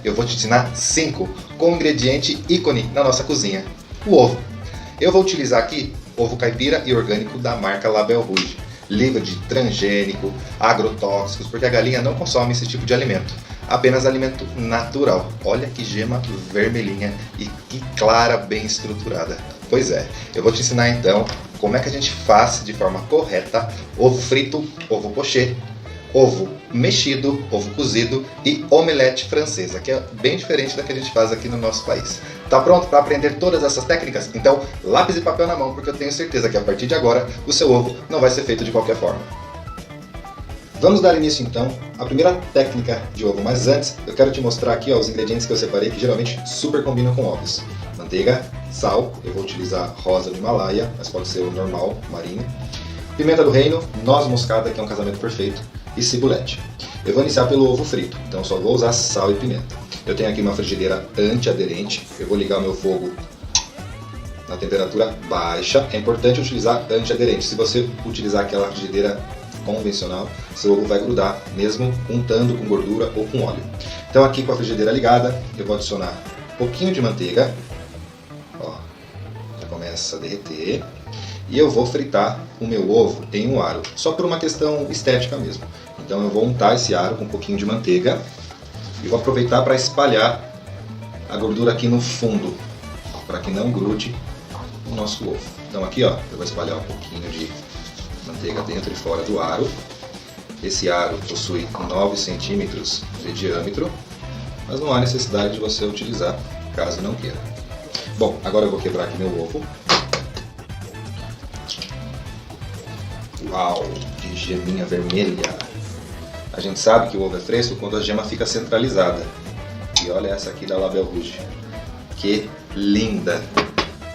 eu vou te ensinar 5 com um ingrediente ícone na nossa cozinha, o ovo. Eu vou utilizar aqui ovo caipira e orgânico da marca Label Rouge, livre de transgênico, agrotóxicos, porque a galinha não consome esse tipo de alimento, apenas alimento natural. Olha que gema vermelhinha e que clara, bem estruturada. Pois é, eu vou te ensinar então como é que a gente faz de forma correta ovo frito, ovo pochê, ovo mexido, ovo cozido e omelete francesa, que é bem diferente da que a gente faz aqui no nosso país. Tá pronto para aprender todas essas técnicas? Então, lápis e papel na mão, porque eu tenho certeza que a partir de agora o seu ovo não vai ser feito de qualquer forma. Vamos dar início então à primeira técnica de ovo, mas antes eu quero te mostrar aqui os ingredientes que eu separei que geralmente super combinam com ovos. Manteiga, sal, eu vou utilizar rosa do Himalaia, mas pode ser o normal, marinho. Pimenta do reino, noz moscada, que é um casamento perfeito, e cibulete. Eu vou iniciar pelo ovo frito, então só vou usar sal e pimenta. Eu tenho aqui uma frigideira antiaderente, eu vou ligar o meu fogo na temperatura baixa. É importante utilizar antiaderente. Se você utilizar aquela frigideira convencional, seu ovo vai grudar, mesmo untando com gordura ou com óleo. Então aqui com a frigideira ligada, eu vou adicionar um pouquinho de manteiga. Ó, já começa a derreter. E eu vou fritar o meu ovo em um aro, só por uma questão estética mesmo. Então eu vou untar esse aro com um pouquinho de manteiga e vou aproveitar para espalhar a gordura aqui no fundo, para que não grude o nosso ovo. Então aqui ó, eu vou espalhar um pouquinho de manteiga dentro e fora do aro. Esse aro possui 9 centímetros de diâmetro, mas não há necessidade de você utilizar caso não queira. Bom, agora eu vou quebrar aqui meu ovo. Uau, que geminha vermelha! A gente sabe que o ovo é fresco quando a gema fica centralizada. E olha essa aqui da Label Rouge. Que linda!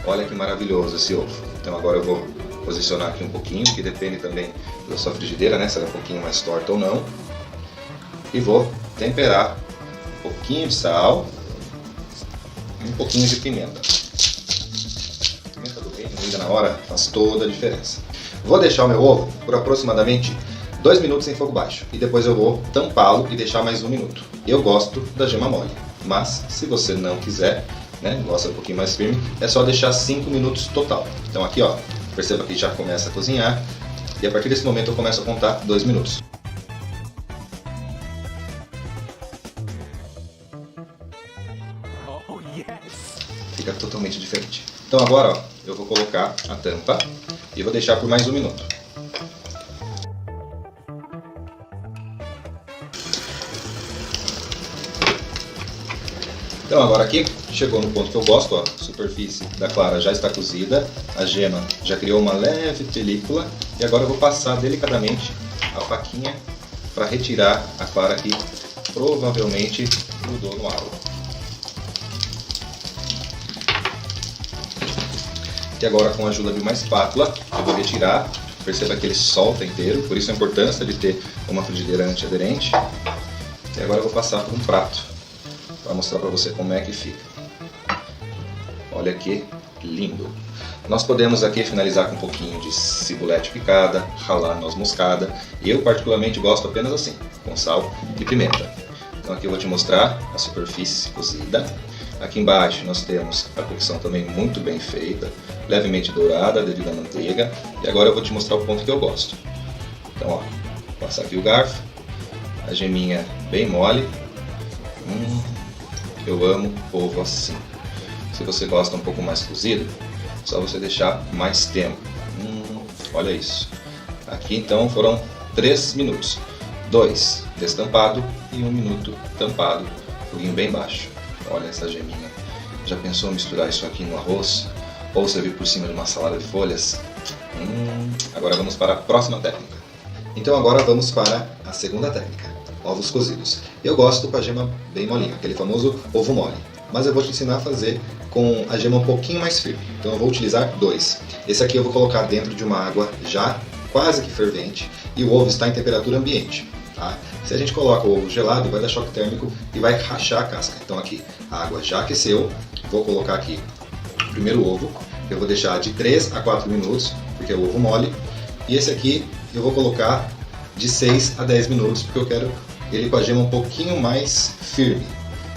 Olha que maravilhoso esse ovo. Então agora eu vou posicionar aqui um pouquinho, que depende também da sua frigideira, né? Se ela é um pouquinho mais torta ou não. E vou temperar um pouquinho de sal e um pouquinho de pimenta. A pimenta do reino, ainda na hora, faz toda a diferença. Vou deixar o meu ovo por aproximadamente 2 minutos em fogo baixo e depois eu vou tampá-lo e deixar mais 1 minuto. Eu gosto da gema mole, mas se você não quiser, né, gosta um pouquinho mais firme, é só deixar 5 minutos total. Então aqui ó, perceba que já começa a cozinhar e a partir desse momento eu começo a contar 2 minutos. Oh, yes. Fica totalmente diferente. Então agora ó, eu vou colocar a tampa e vou deixar por mais 1 minuto. Então agora aqui chegou no ponto que eu gosto, ó, a superfície da clara já está cozida, a gema já criou uma leve película e agora eu vou passar delicadamente a faquinha para retirar a clara que provavelmente grudou no aro. E agora com a ajuda de uma espátula eu vou retirar, perceba que ele solta inteiro, por isso a importância de ter uma frigideira antiaderente. E agora eu vou passar por um prato para mostrar para você como é que fica. Olha que lindo! Nós podemos aqui finalizar com um pouquinho de cibulete picada, ralar noz moscada. Eu particularmente gosto apenas assim, com sal e pimenta. Então aqui eu vou te mostrar a superfície cozida. Aqui embaixo nós temos a cocção também muito bem feita, levemente dourada devido à manteiga. E agora eu vou te mostrar o ponto que eu gosto. Então ó, vou passar aqui o garfo, a geminha bem mole. Eu amo ovo assim. Se você gosta um pouco mais cozido, só você deixar mais tempo. Olha isso. Aqui então foram 3 minutos. 2 destampado e 1 minuto tampado, foguinho bem baixo. Olha essa geminha. Já pensou em misturar isso aqui no arroz? Ou servir por cima de uma salada de folhas? Agora vamos para a próxima técnica. Então agora vamos para a segunda técnica, ovos cozidos. Eu gosto com a gema bem molinha, aquele famoso ovo mole. Mas eu vou te ensinar a fazer com a gema um pouquinho mais firme. Então eu vou utilizar 2. Esse aqui eu vou colocar dentro de uma água já quase que fervente e o ovo está em temperatura ambiente. Tá? Se a gente coloca o ovo gelado, vai dar choque térmico e vai rachar a casca. Então aqui, a água já aqueceu, vou colocar aqui o primeiro ovo, eu vou deixar de 3 a 4 minutos, porque é o ovo mole, e esse aqui eu vou colocar de 6 a 10 minutos, porque eu quero ele com a gema um pouquinho mais firme.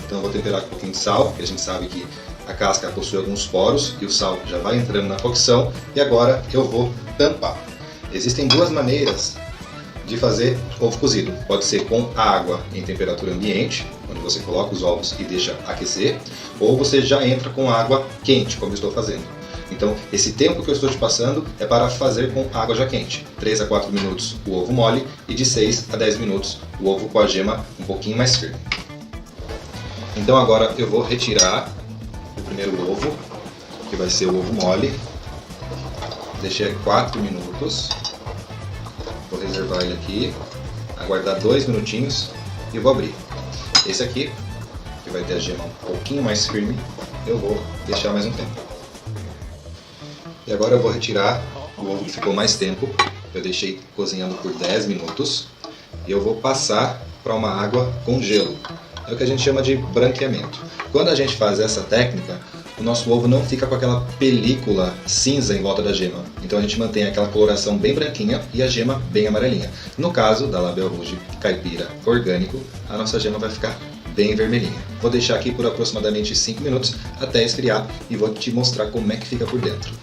Então eu vou temperar com um pouquinho de sal, porque a gente sabe que a casca possui alguns poros e o sal já vai entrando na cocção. E agora eu vou tampar. Existem duas maneiras de fazer ovo cozido. Pode ser com água em temperatura ambiente, onde você coloca os ovos e deixa aquecer, ou você já entra com água quente, como eu estou fazendo. Então, esse tempo que eu estou te passando é para fazer com água já quente. 3 a 4 minutos o ovo mole e de 6 a 10 minutos o ovo com a gema um pouquinho mais firme. Então agora eu vou retirar o primeiro ovo, que vai ser o ovo mole. Deixei 4 minutos. Vou reservar ele aqui, aguardar 2 minutinhos e vou abrir. Esse aqui, que vai ter a gema um pouquinho mais firme, eu vou deixar mais um tempo. E agora eu vou retirar o ovo que ficou mais tempo. Eu deixei cozinhando por 10 minutos. E eu vou passar para uma água com gelo. É o que a gente chama de branqueamento. Quando a gente faz essa técnica, o nosso ovo não fica com aquela película cinza em volta da gema. Então a gente mantém aquela coloração bem branquinha e a gema bem amarelinha. No caso da Label Rouge caipira orgânico, a nossa gema vai ficar bem vermelhinha. Vou deixar aqui por aproximadamente 5 minutos até esfriar e vou te mostrar como é que fica por dentro.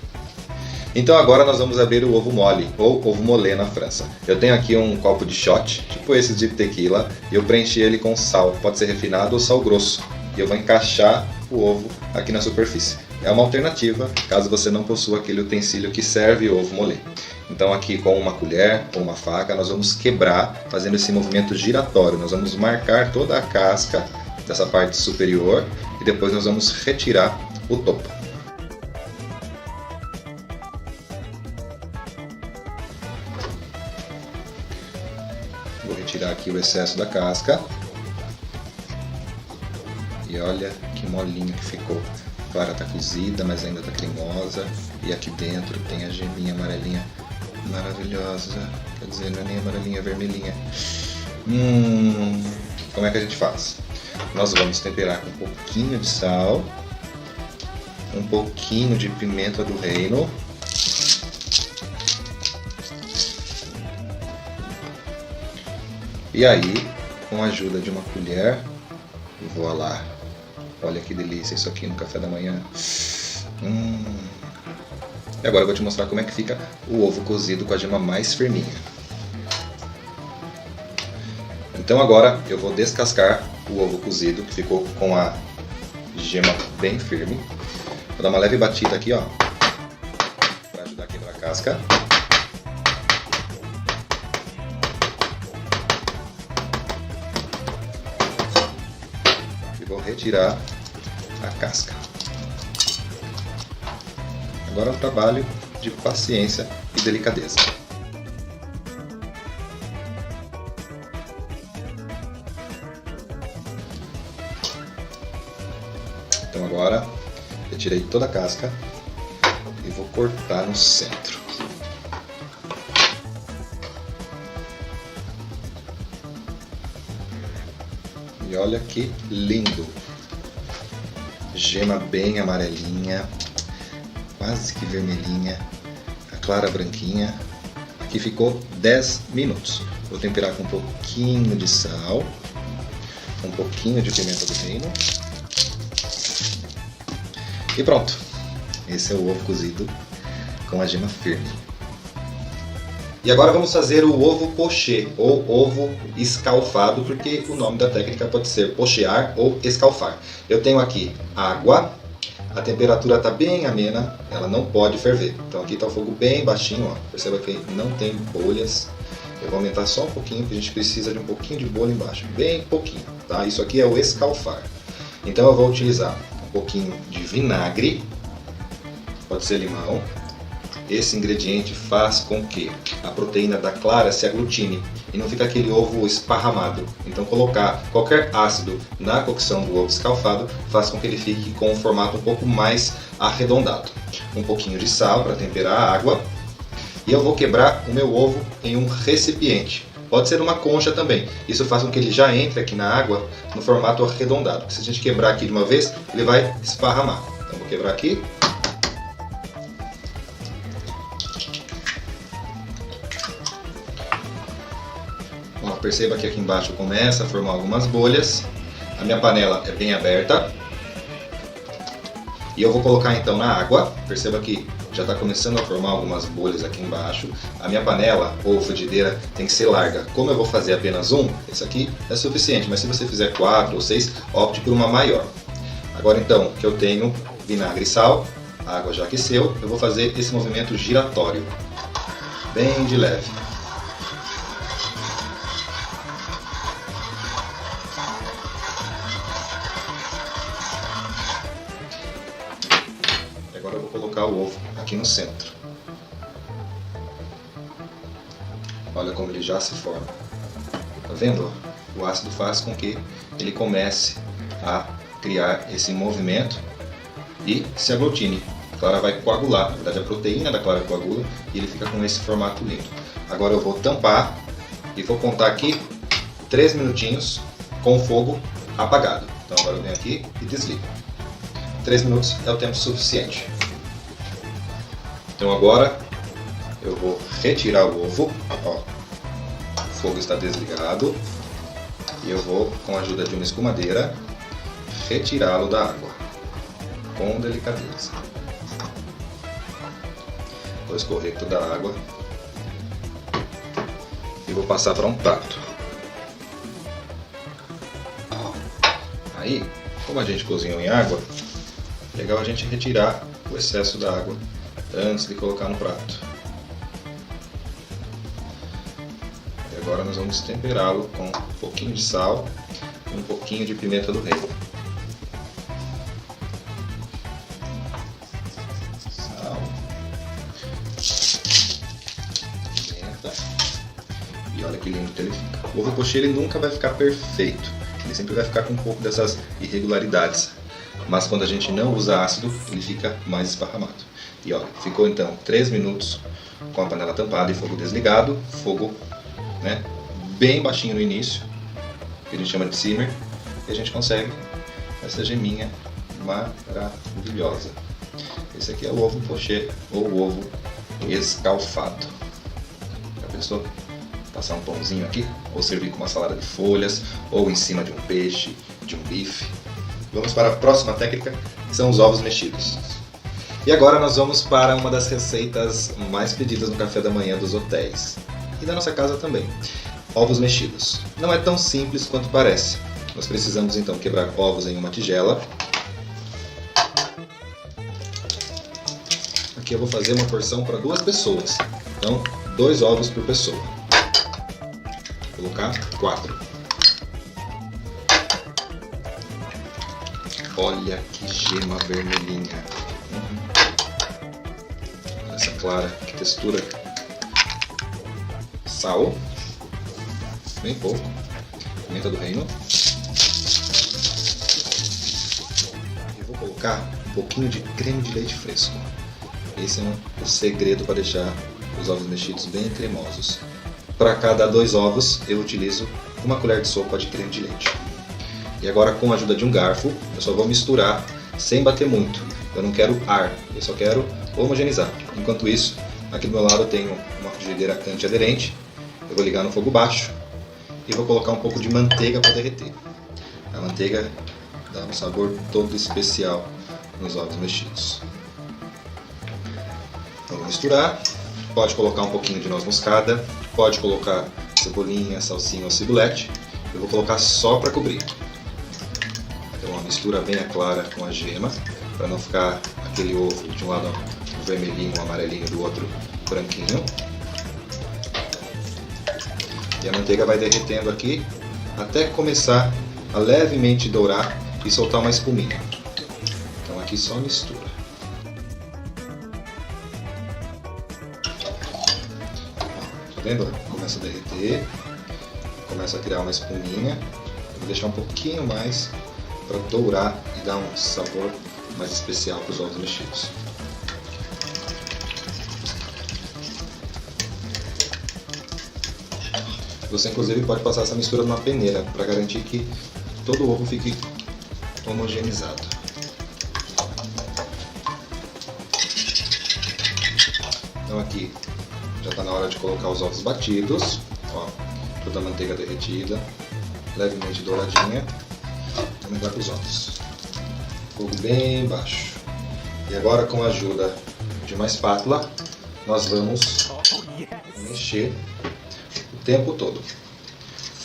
Então agora nós vamos abrir o ovo mole, ou ovo molê na França. Eu tenho aqui um copo de shot, tipo esse de tequila, e eu preenchi ele com sal, pode ser refinado ou sal grosso. E eu vou encaixar o ovo aqui na superfície. É uma alternativa, caso você não possua aquele utensílio que serve o ovo molê. Então aqui com uma colher ou uma faca nós vamos quebrar, fazendo esse movimento giratório. Nós vamos marcar toda a casca dessa parte superior e depois nós vamos retirar o topo. Vou retirar aqui o excesso da casca. E olha que molinho que ficou. A clara está cozida, mas ainda está cremosa. E aqui dentro tem a geminha amarelinha maravilhosa. Quer dizer, não é nem amarelinha, é vermelhinha. Como é que a gente faz? Nós vamos temperar com um pouquinho de sal, um pouquinho de pimenta do reino, e aí, com a ajuda de uma colher, vou lá. Olha que delícia isso aqui no café da manhã. E agora eu vou te mostrar como é que fica o ovo cozido com a gema mais firminha. Então agora eu vou descascar o ovo cozido, que ficou com a gema bem firme. Vou dar uma leve batida aqui, ó, para ajudar a quebrar a casca. E vou retirar a casca. Agora é um trabalho de paciência e delicadeza. Então agora eu tirei toda a casca e vou cortar no centro. E olha que lindo! Gema bem amarelinha, quase que vermelhinha, a clara branquinha. Aqui ficou 10 minutos. Vou temperar com um pouquinho de sal, um pouquinho de pimenta do reino. E pronto, esse é o ovo cozido com a gema firme. E agora vamos fazer o ovo poché, ou ovo escalfado, porque o nome da técnica pode ser pochear ou escalfar. Eu tenho aqui água, a temperatura está bem amena, ela não pode ferver. Então aqui está o fogo bem baixinho, ó. Perceba que não tem bolhas. Eu vou aumentar só um pouquinho, porque a gente precisa de um pouquinho de bolha embaixo, bem pouquinho, tá? Isso aqui é o escalfar. Então eu vou utilizar um pouquinho de vinagre, pode ser limão. Esse ingrediente faz com que a proteína da clara se aglutine e não fica aquele ovo esparramado. Então colocar qualquer ácido na cocção do ovo escalfado faz com que ele fique com um formato um pouco mais arredondado. Um pouquinho de sal para temperar a água. E eu vou quebrar o meu ovo em um recipiente. Pode ser uma concha também. Isso faz com que ele já entre aqui na água no formato arredondado. Porque se a gente quebrar aqui de uma vez, ele vai esparramar. Então vou quebrar aqui. Ó, perceba que aqui embaixo começa a formar algumas bolhas. A minha panela é bem aberta. E eu vou colocar então na água. Perceba que já está começando a formar algumas bolhas aqui embaixo. A minha panela ou frigideira tem que ser larga. Como eu vou fazer apenas um, esse aqui é suficiente. Mas se você fizer 4 ou 6, opte por uma maior. Agora então, que eu tenho vinagre e sal, a água já aqueceu, eu vou fazer esse movimento giratório, bem de leve. Agora eu vou colocar o ovo aqui no centro. Olha como ele já se forma. Tá vendo? O ácido faz com que ele comece a criar esse movimento e se aglutine. A clara vai coagular, na verdade a proteína da clara coagula e ele fica com esse formato lindo. Agora eu vou tampar e vou contar aqui 3 minutinhos com o fogo apagado. Então agora eu venho aqui e desligo. 3 minutos é o tempo suficiente. Então agora eu vou retirar o ovo. Ó, o fogo está desligado. E eu vou, com a ajuda de uma escumadeira, retirá-lo da água com delicadeza. Vou escorrer toda a água e vou passar para um prato. Aí, como a gente cozinhou em água, é legal a gente retirar o excesso da água antes de colocar no prato. E agora nós vamos temperá-lo com um pouquinho de sal e um pouquinho de pimenta do reino. Sal, pimenta. E olha que lindo que ele fica. O ovo pochê ele nunca vai ficar perfeito. Ele sempre vai ficar com um pouco dessas irregularidades. Mas quando a gente não usa ácido, ele fica mais esparramado. E olha, ficou então 3 minutos com a panela tampada e fogo desligado. Fogo, né, bem baixinho no início, que a gente chama de simmer. E a gente consegue essa geminha maravilhosa. Esse aqui é o ovo pochê ou o ovo escalfado. Já pensou? Passar um pãozinho aqui, ou servir com uma salada de folhas, ou em cima de um peixe, de um bife. Vamos para a próxima técnica, que são os ovos mexidos. E agora nós vamos para uma das receitas mais pedidas no café da manhã dos hotéis. E da nossa casa também. Ovos mexidos. Não é tão simples quanto parece. Nós precisamos então quebrar ovos em uma tigela. Aqui eu vou fazer uma porção para 2 pessoas. Então, 2 ovos por pessoa. Vou colocar 4. Olha que gema vermelhinha. Essa clara, que textura. Sal. Bem pouco. Pimenta do reino. E vou colocar um pouquinho de creme de leite fresco. Esse é o segredo para deixar os ovos mexidos bem cremosos. Para cada 2 ovos, eu utilizo 1 colher de sopa de creme de leite. E agora, com a ajuda de um garfo, eu só vou misturar sem bater muito. Eu não quero ar, eu só quero homogeneizar. Enquanto isso, aqui do meu lado eu tenho uma frigideira antiaderente. Eu vou ligar no fogo baixo e vou colocar um pouco de manteiga para derreter. A manteiga dá um sabor todo especial nos ovos mexidos. Vamos misturar. Pode colocar um pouquinho de noz moscada, pode colocar cebolinha, salsinha ou cibolete. Eu vou colocar só para cobrir. Então uma mistura bem clara com a gema, para não ficar aquele ovo de um lado vermelhinho, amarelinho, do outro branquinho. E a manteiga vai derretendo aqui até começar a levemente dourar e soltar uma espuminha. Então aqui só mistura. Tá vendo? Começa a derreter, começa a criar uma espuminha. Eu vou deixar um pouquinho mais para dourar e dar um sabor mais especial para os ovos mexidos. Você inclusive pode passar essa mistura numa peneira para garantir que todo o ovo fique homogeneizado. Então aqui já está na hora de colocar os ovos batidos. Ó, toda a manteiga derretida, levemente douradinha. Vamos entrar com os ovos. Fogo bem baixo. E agora, com a ajuda de uma espátula, nós vamos mexer o tempo todo.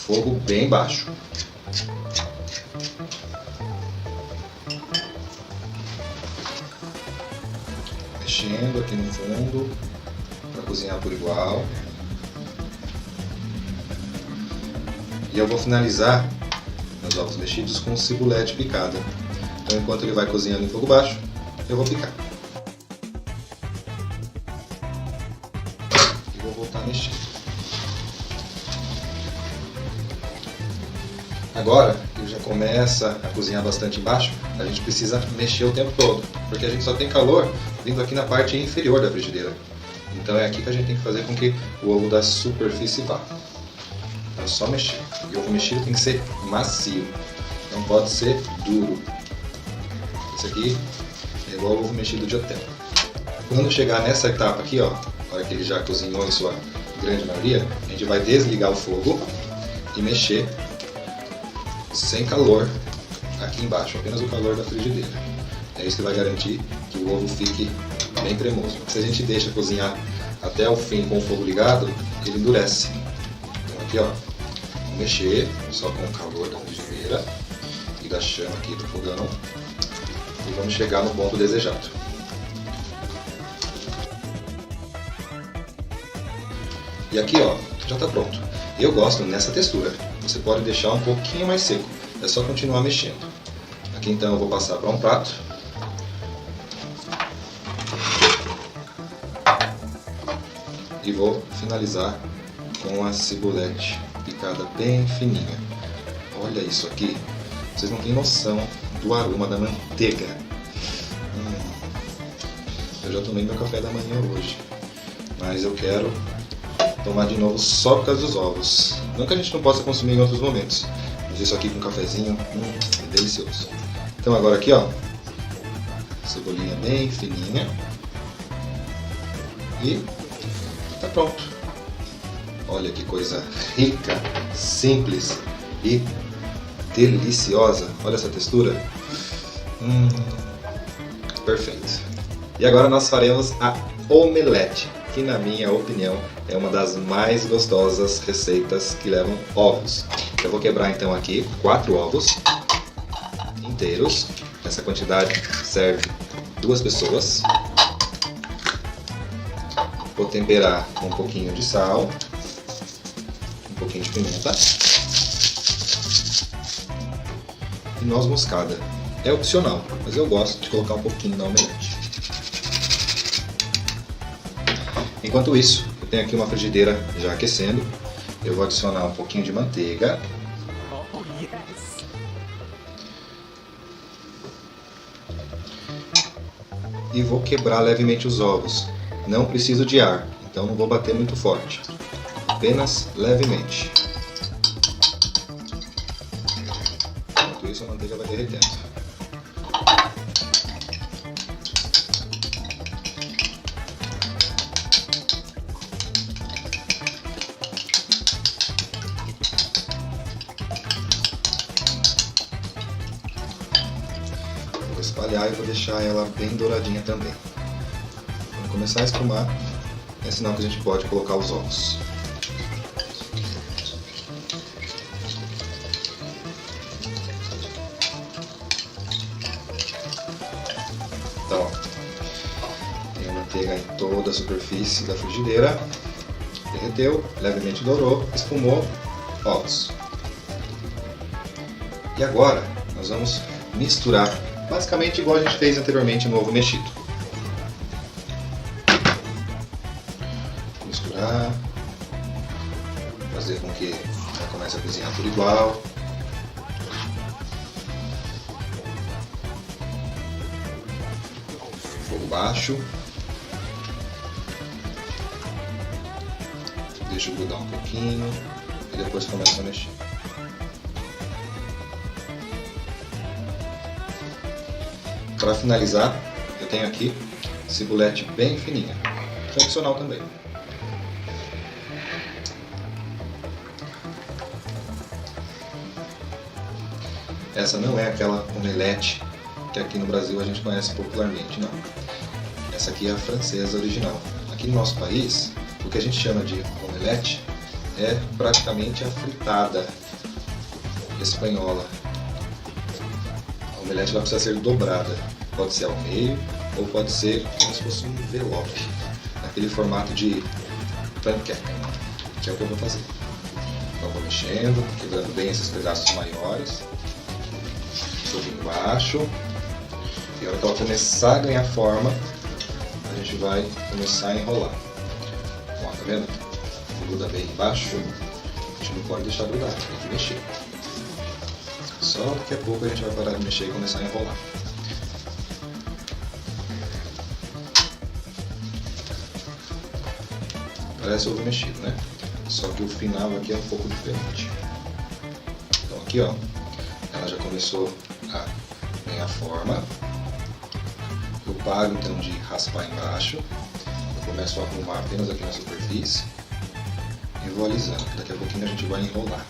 Fogo bem baixo. Mexendo aqui no fundo para cozinhar por igual. E eu vou finalizar meus ovos mexidos com cibulete picada. Então, enquanto ele vai cozinhando em fogo baixo, eu vou picar. E vou voltar a mexer. Agora, ele já começa a cozinhar bastante embaixo, a gente precisa mexer o tempo todo, porque a gente só tem calor vindo aqui na parte inferior da frigideira. Então é aqui que a gente tem que fazer com que o ovo da superfície vá. É só mexer. E o ovo mexido tem que ser macio, não pode ser duro. Esse aqui é igual ao ovo mexido de hotel. Quando chegar nessa etapa aqui, ó, na hora que ele já cozinhou em sua grande maioria, a gente vai desligar o fogo e mexer sem calor aqui embaixo, apenas o calor da frigideira. É isso que vai garantir que o ovo fique bem cremoso. Se a gente deixa cozinhar até o fim com o fogo ligado, ele endurece. Então aqui, ó, vamos mexer só com o calor da frigideira e da chama aqui do fogão e vamos chegar no ponto desejado. E aqui, ó, já está pronto. Eu gosto nessa textura. Você pode deixar um pouquinho mais seco. É só continuar mexendo. Aqui então eu vou passar para um prato. E vou finalizar com a cibulete picada bem fininha. Olha isso aqui. Vocês não têm noção do aroma da manteiga. Eu já tomei meu café da manhã hoje. Mas eu quero tomar de novo só por causa dos ovos. Não que a gente não possa consumir em outros momentos, mas isso aqui com um cafezinho, é delicioso. Então agora aqui, ó, cebolinha bem fininha e tá pronto. Olha que coisa rica, simples e deliciosa. Olha essa textura. Perfeito. E agora nós faremos a omelete, que na minha opinião é uma das mais gostosas receitas que levam ovos. Eu vou quebrar então aqui 4 ovos inteiros. Essa quantidade serve 2 pessoas. Vou temperar com um pouquinho de sal, um pouquinho de pimenta e noz moscada. É opcional, mas eu gosto de colocar um pouquinho na omelete. Enquanto isso, eu tenho aqui uma frigideira já aquecendo. Eu vou adicionar um pouquinho de manteiga. E vou quebrar levemente os ovos. Não preciso de ar, então não vou bater muito forte. Apenas levemente. Enquanto isso, a manteiga vai derretendo. Vou espalhar e vou deixar ela bem douradinha também. Quando começar a espumar, é sinal que a gente pode colocar os ovos. Então, tem a manteiga em toda a superfície da frigideira. Derreteu, levemente dourou, espumou, ovos. E agora nós vamos misturar, basicamente igual a gente fez anteriormente no ovo mexido. Misturar, fazer com que ela comece a cozinhar por igual. Fogo baixo. Deixa grudar um pouquinho e depois começa a mexer. Para finalizar, eu tenho aqui cibulete bem fininha, tradicional também. essa não é aquela omelete que aqui no Brasil a gente conhece popularmente, não. Essa aqui é a francesa original. Aqui no nosso país, o que a gente chama de omelete é praticamente a fritada espanhola. A omelete ela precisa ser dobrada, pode ser ao meio ou pode ser como se fosse um envelope, naquele formato de panqueca, que é o que eu vou fazer. Então vou mexendo, quebrando bem esses pedaços maiores, sobre embaixo, e a hora que ela começar a ganhar forma, a gente vai começar a enrolar. Ó, tá vendo? Gruda bem embaixo, a gente não pode deixar grudar, tem que mexer. Só daqui a pouco a gente vai parar de mexer e começar a enrolar. Parece ovo mexido, né? Só que o final aqui é um pouco diferente. Então aqui, ó, ela já começou a ganhar forma. Eu paro então de raspar embaixo. Eu começo a arrumar apenas aqui na superfície e vou alisando. Daqui a pouquinho a gente vai enrolar.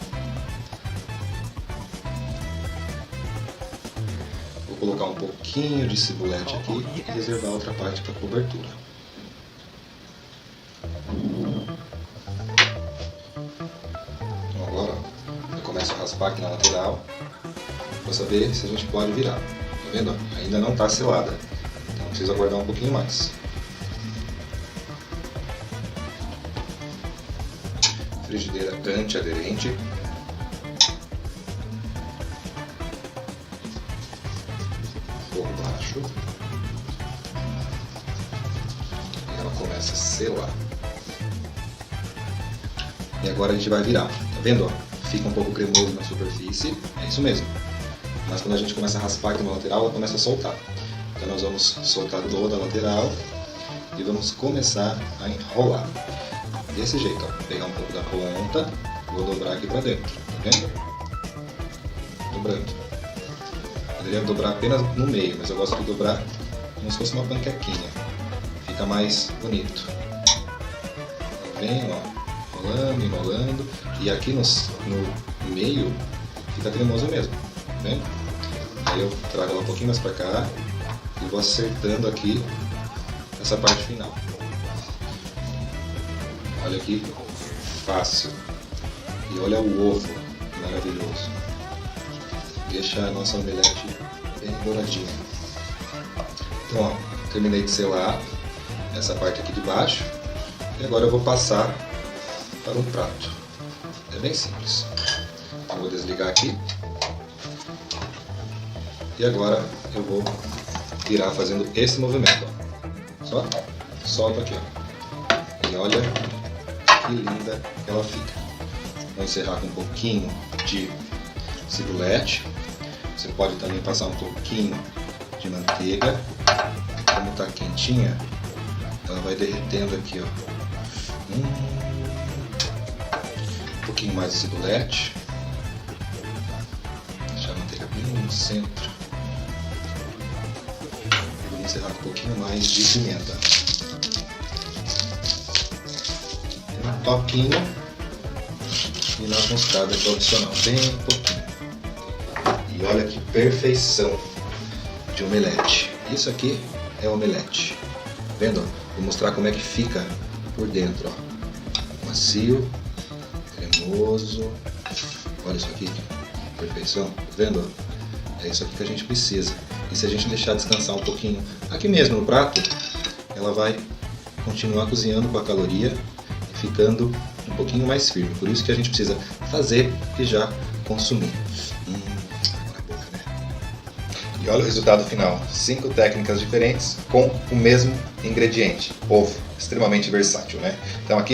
Vou colocar um pouquinho de cibolete aqui e reservar a outra parte para cobertura. Então agora eu começo a raspar aqui na lateral para saber se a gente pode virar. Tá vendo? Ainda não está selada, então precisa aguardar um pouquinho mais. Frigideira antiaderente. Fogo baixo. E ela começa a selar. E agora a gente vai virar. Tá vendo? Ó? Fica um pouco cremoso na superfície. É isso mesmo. Mas quando a gente começa a raspar aqui na lateral, ela começa a soltar. Então nós vamos soltar toda a lateral e vamos começar a enrolar. Desse jeito, ó. Pegar um pouco da ponta, vou dobrar aqui pra dentro, tá vendo? Dobrando. Poderia dobrar apenas no meio, mas eu gosto de dobrar como se fosse uma panquequinha. Fica mais bonito. Vem, ó, enrolando, enrolando. E aqui no meio fica cremoso mesmo, tá vendo? Aí eu trago ela um pouquinho mais pra cá e vou acertando aqui essa parte final. Olha aqui, fácil. E olha o ovo, maravilhoso. Deixa a nossa omelete bem douradinha. Então, ó, terminei de selar essa parte aqui de baixo. E agora eu vou passar para um prato. É bem simples. Eu vou desligar aqui. E agora eu vou virar fazendo esse movimento. Ó. Só solto aqui, ó. E olha que linda que ela fica. Vou encerrar com um pouquinho de cibolete. Você pode também passar um pouquinho de manteiga. Como está quentinha, ela vai derretendo aqui, ó. Um pouquinho mais de cibolete. Deixar a manteiga bem no centro. Vou encerrar com um pouquinho mais de pimenta. Um toquinho e noz moscada tradicional, bem pouquinho. E olha que perfeição de omelete. Isso aqui é omelete. Tá vendo? Vou mostrar como é que fica por dentro, ó. Macio, cremoso. Olha isso aqui, perfeição. Tá vendo? É isso aqui que a gente precisa. E se a gente deixar descansar um pouquinho aqui mesmo no prato, ela vai continuar cozinhando com a caloria e ficando um pouquinho mais firme. Por isso que a gente precisa fazer e já consumir. Água na boca, né? E olha o resultado final. 5 técnicas diferentes com o mesmo ingrediente. Ovo. Extremamente versátil, né? Então aqui